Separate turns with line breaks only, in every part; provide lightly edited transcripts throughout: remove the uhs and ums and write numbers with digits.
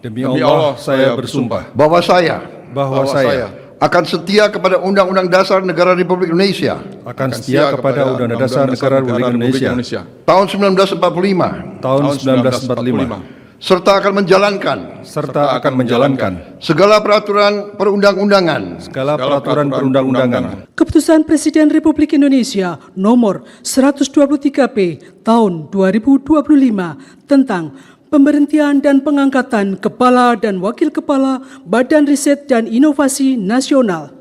Demi Allah, saya bersumpah
bahwa saya
bahwa saya
akan setia kepada Undang-Undang Dasar Negara Republik Indonesia
akan setia kepada Undang-Undang Dasar Negara Republik Indonesia
tahun 1945
tahun 1945
serta akan menjalankan segala peraturan perundang-undangan
segala peraturan perundang-undangan
Keputusan Presiden Republik Indonesia Nomor 123P Tahun 2025 tentang pemberhentian dan pengangkatan Kepala dan Wakil Kepala Badan Riset dan Inovasi Nasional.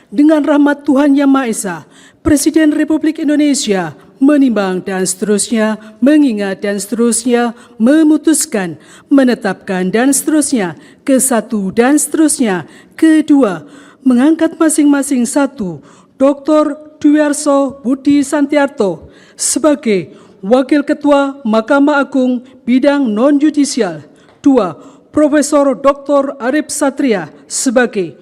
Dengan rahmat Tuhan Yang Maha Esa, Presiden Republik Indonesia menimbang dan seterusnya, mengingat dan seterusnya, memutuskan, menetapkan dan seterusnya, ke satu dan seterusnya, kedua, mengangkat masing-masing satu, Dr. Dwiarso Budi Santiarto sebagai Wakil Ketua Mahkamah Agung Bidang Non-Judisial. 2. Profesor Dr. Arif Satria sebagai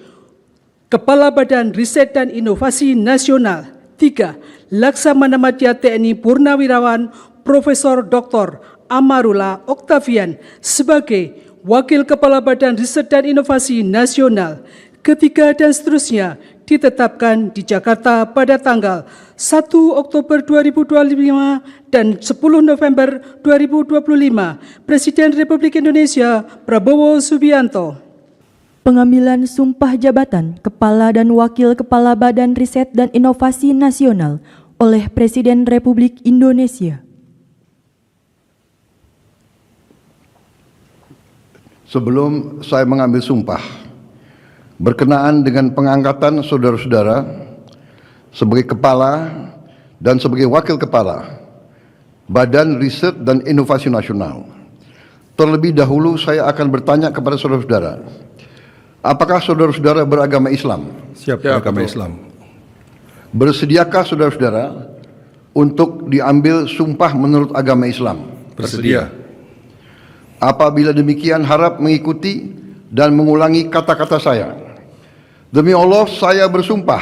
Kepala Badan Riset dan Inovasi Nasional. 3. Laksamana Madya TNI Purnawirawan Profesor Dr. Amarullah Oktavian sebagai Wakil Kepala Badan Riset dan Inovasi Nasional. Ketiga dan seterusnya ditetapkan di Jakarta pada tanggal 1 Oktober 2025 dan 10 November 2025. Presiden Republik Indonesia Prabowo Subianto.
Pengambilan sumpah jabatan Kepala dan Wakil Kepala Badan Riset dan Inovasi Nasional oleh Presiden Republik Indonesia.
Sebelum saya mengambil sumpah berkenaan dengan pengangkatan saudara-saudara sebagai Kepala dan sebagai Wakil Kepala Badan Riset dan Inovasi Nasional, terlebih dahulu saya akan bertanya kepada saudara-saudara, apakah saudara-saudara beragama Islam?
siap beragama Islam.
Bersediakah saudara-saudara untuk diambil sumpah menurut agama Islam?
Bersedia.
Apabila demikian, harap mengikuti dan mengulangi kata-kata saya. Demi Allah, saya bersumpah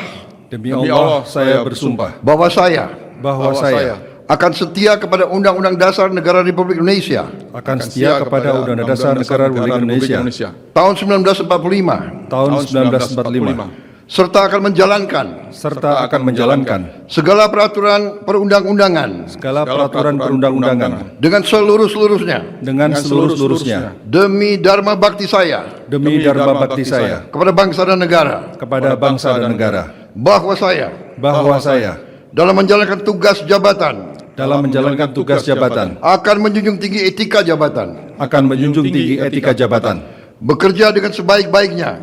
Demi Allah, saya bersumpah
bahwa saya
bahwa saya
akan setia kepada Undang-Undang Dasar Negara Republik Indonesia
akan setia kepada Undang-Undang Dasar Negara Republik Indonesia
tahun 1945
tahun 1945
serta akan menjalankan segala peraturan perundang-undangan
segala peraturan perundang-undangan
dengan seluruh-seluruhnya demi dharma bakti saya
demi dharma bakti saya
kepada bangsa dan negara,
kepada bangsa dan negara,
bahwa saya dalam menjalankan tugas jabatan akan menjunjung tinggi etika jabatan, bekerja dengan sebaik-baiknya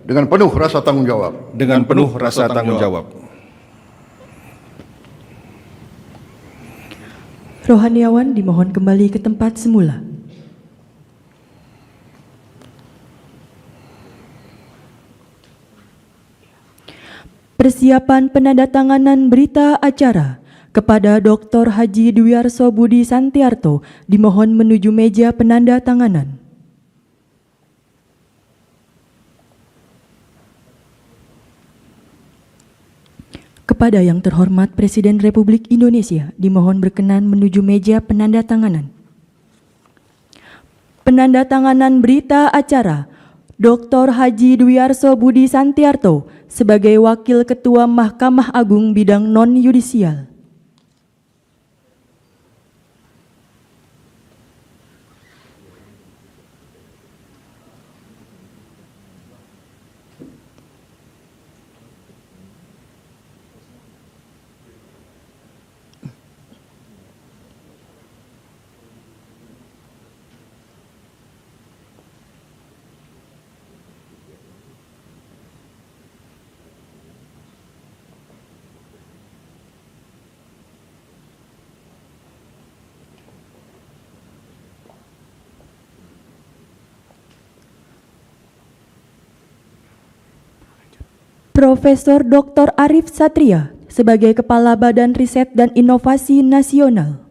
dengan penuh rasa tanggung jawab.
Rohaniawan dimohon kembali ke tempat semula. Persiapan penandatanganan berita acara kepada Dr. Haji Dwiarso Budi Santiarto dimohon menuju meja penandatanganan. Kepada yang terhormat Presiden Republik Indonesia dimohon berkenan menuju meja penandatanganan. Penandatanganan berita acara Dr. Haji Dwiarso Budi Santiarto sebagai Wakil Ketua Mahkamah Agung Bidang Non-Yudisial. Profesor Dr. Arif Satria sebagai Kepala Badan Riset dan Inovasi Nasional.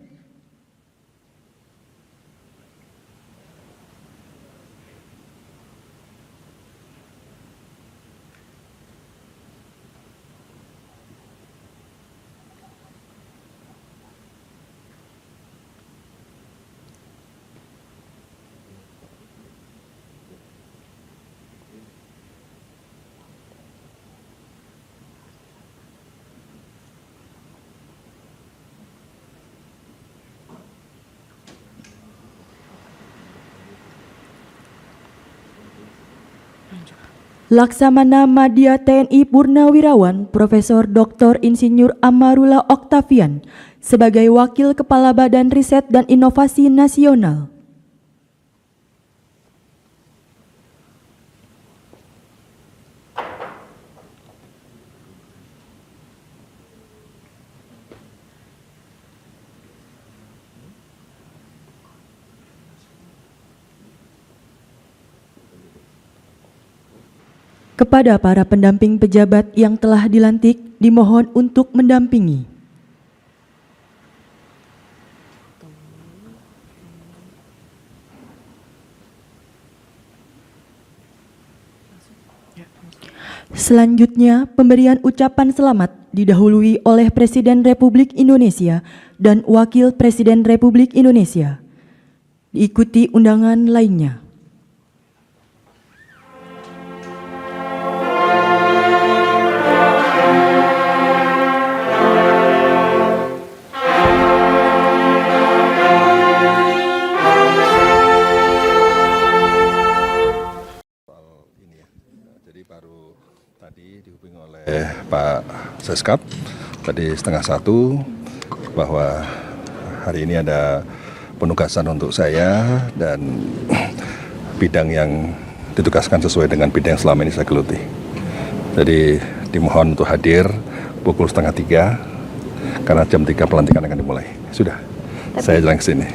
Laksamana Madya TNI Purnawirawan Profesor Dr. Insinyur Amarula Oktavian sebagai Wakil Kepala Badan Riset dan Inovasi Nasional. Kepada para pendamping pejabat yang telah dilantik, dimohon untuk mendampingi. Selanjutnya, pemberian ucapan selamat didahului oleh Presiden Republik Indonesia dan Wakil Presiden Republik Indonesia. Diikuti undangan lainnya.
Pak Seskap tadi 12:30 bahwa hari ini ada penugasan untuk saya dan bidang yang ditugaskan sesuai dengan bidang yang selama ini saya geluti. Jadi dimohon untuk hadir pukul 2:30 karena jam 3 pelantikan akan dimulai. Sudah, saya jalan ke sini.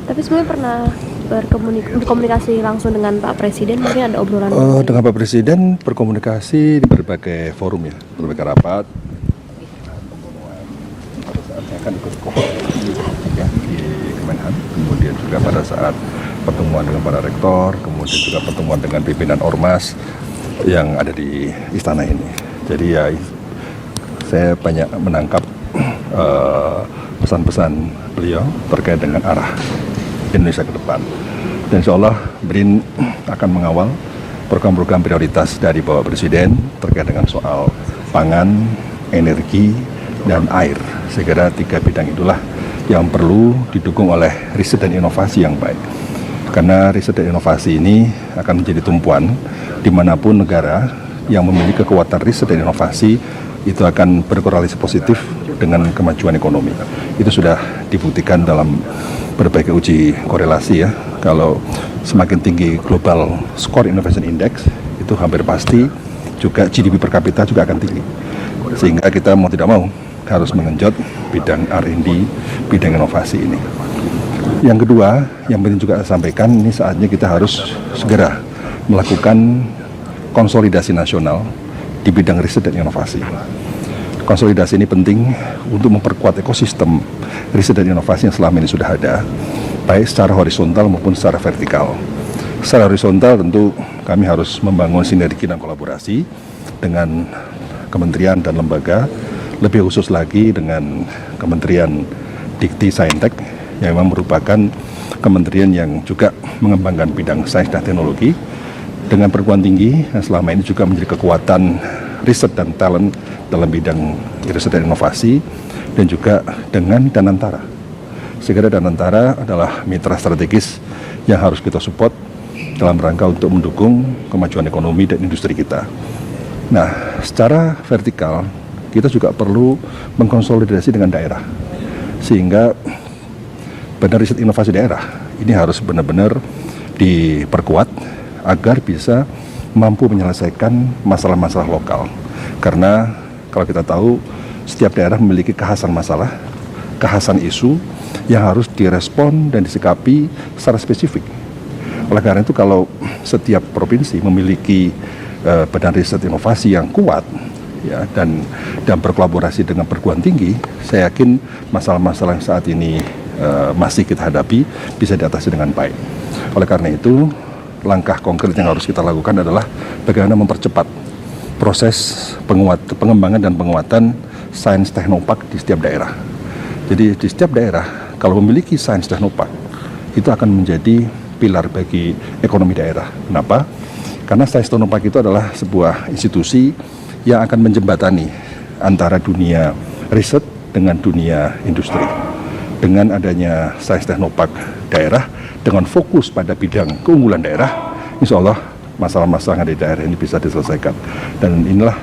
Tapi sebelumnya pernah berkomunikasi langsung dengan Pak Presiden, mungkin ada obrolan?
Dengan Pak Presiden berkomunikasi di berbagai forum ya, berbagai rapat. Pada saat saya akan ikut ya, di Kemenhan, kemudian juga pada saat pertemuan dengan para rektor, kemudian juga pertemuan dengan pimpinan Ormas yang ada di istana ini. Jadi ya, saya banyak menangkap pesan-pesan beliau terkait dengan arah Indonesia ke depan. Dan insya Allah BRIN akan mengawal program-program prioritas dari Bapak Presiden terkait dengan soal pangan, energi, dan air. Saya kira 3 bidang itulah yang perlu didukung oleh riset dan inovasi yang baik. Karena riset dan inovasi ini akan menjadi tumpuan dimanapun negara yang memiliki kekuatan riset dan inovasi itu akan berkorelasi positif dengan kemajuan ekonomi. Itu sudah dibuktikan dalam berbagai uji korelasi ya. Kalau semakin tinggi global score innovation index, itu hampir pasti juga GDP per kapita juga akan tinggi. Sehingga kita mau tidak mau harus mengenjot bidang R&D, bidang inovasi ini. Yang kedua, yang penting juga saya sampaikan, ini saatnya kita harus segera melakukan konsolidasi nasional di bidang riset dan inovasi. Konsolidasi ini penting untuk memperkuat ekosistem riset dan inovasi yang selama ini sudah ada, baik secara horizontal maupun secara vertikal. Secara horizontal tentu kami harus membangun sinergi dan kolaborasi dengan kementerian dan lembaga, lebih khusus lagi dengan Kementerian Dikti Saintek yang memang merupakan kementerian yang juga mengembangkan bidang sains dan teknologi dengan perguruan tinggi yang selama ini juga menjadi kekuatan riset dan talent dalam bidang riset dan inovasi, dan juga dengan Danantara. Segera Danantara adalah mitra strategis yang harus kita support dalam rangka untuk mendukung kemajuan ekonomi dan industri kita. Nah, secara vertikal kita juga perlu mengkonsolidasi dengan daerah, sehingga Badan Riset Inovasi Daerah ini harus benar-benar diperkuat agar bisa mampu menyelesaikan masalah-masalah lokal. Karena kalau kita tahu setiap daerah memiliki kekhasan masalah, kekhasan isu yang harus direspon dan disikapi secara spesifik. Oleh karena itu kalau setiap provinsi memiliki badan riset inovasi yang kuat ya, dan berkolaborasi dengan perguruan tinggi, saya yakin masalah-masalah yang saat ini masih kita hadapi bisa diatasi dengan baik. Oleh karena itu langkah konkret yang harus kita lakukan adalah bagaimana mempercepat proses pengembangan dan penguatan sains teknopark di setiap daerah. Jadi di setiap daerah kalau memiliki sains teknopark itu akan menjadi pilar bagi ekonomi daerah. Kenapa? Karena sains teknopark itu adalah sebuah institusi yang akan menjembatani antara dunia riset dengan dunia industri. Dengan adanya sains teknopark daerah dengan fokus pada bidang keunggulan daerah, insya Allah masalah-masalah yang ada di daerah ini bisa diselesaikan. Dan inilah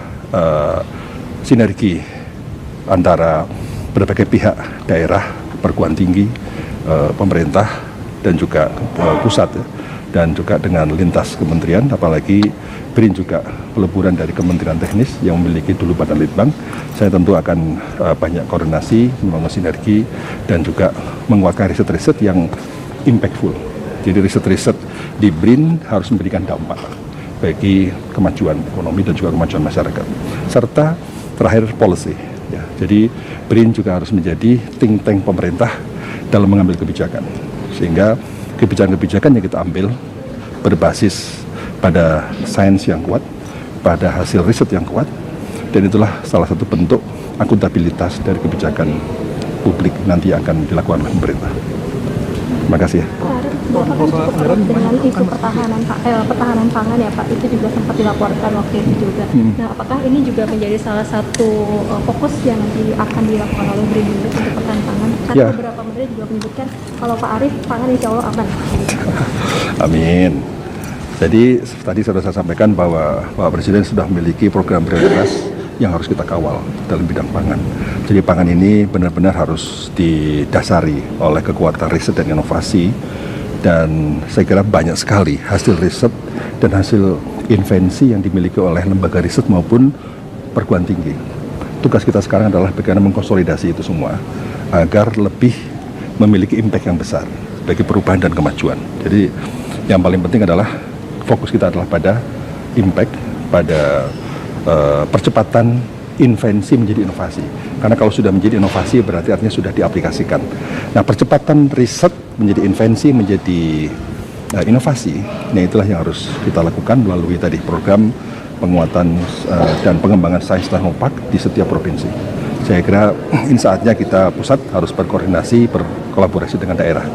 sinergi antara berbagai pihak, daerah, perguruan tinggi, pemerintah, dan juga pusat, ya, dan juga dengan lintas kementerian, apalagi BRIN juga peleburan dari kementerian teknis yang memiliki dulu Badan Litbang. Saya tentu akan banyak koordinasi, membangun sinergi, dan juga menguatkan riset-riset yang impactful. Jadi riset-riset di BRIN harus memberikan dampak bagi kemajuan ekonomi dan juga kemajuan masyarakat. Serta terakhir policy. Ya, jadi BRIN juga harus menjadi think tank pemerintah dalam mengambil kebijakan, sehingga kebijakan-kebijakan yang kita ambil berbasis pada sains yang kuat, pada hasil riset yang kuat, dan itulah salah satu bentuk akuntabilitas dari kebijakan publik nanti akan dilakukan oleh pemerintah. Terima kasih ya.
Bapak kan cukup erat dengan isu pertahanan pangan ya Pak, itu juga sempat dilaporkan waktu itu juga. Nah, apakah ini juga menjadi salah satu fokus yang nanti akan dilakukan oleh BRIN untuk pertahanan pangan? Karena
Ya.
beberapa menteri juga menyebutkan kalau Pak Arief pangan insya Allah aman.
Amin. Jadi tadi sudah saya sampaikan bahwa Bapak Presiden sudah memiliki program prioritas yang harus kita kawal dalam bidang pangan. Jadi pangan ini benar-benar harus didasari oleh kekuatan riset dan inovasi, dan saya kira banyak sekali hasil riset dan hasil invensi yang dimiliki oleh lembaga riset maupun perguruan tinggi. Tugas kita sekarang adalah bagaimana mengkonsolidasi itu semua agar lebih memiliki impact yang besar bagi perubahan dan kemajuan. Jadi yang paling penting adalah fokus kita adalah pada impact, pada percepatan invensi menjadi inovasi. Karena kalau sudah menjadi inovasi berarti artinya sudah diaplikasikan. Nah, percepatan riset menjadi invensi, menjadi inovasi, nah itulah yang harus kita lakukan melalui tadi program penguatan dan pengembangan sains teknopark di setiap provinsi. Saya kira ini saatnya kita pusat harus berkoordinasi, berkolaborasi dengan daerah.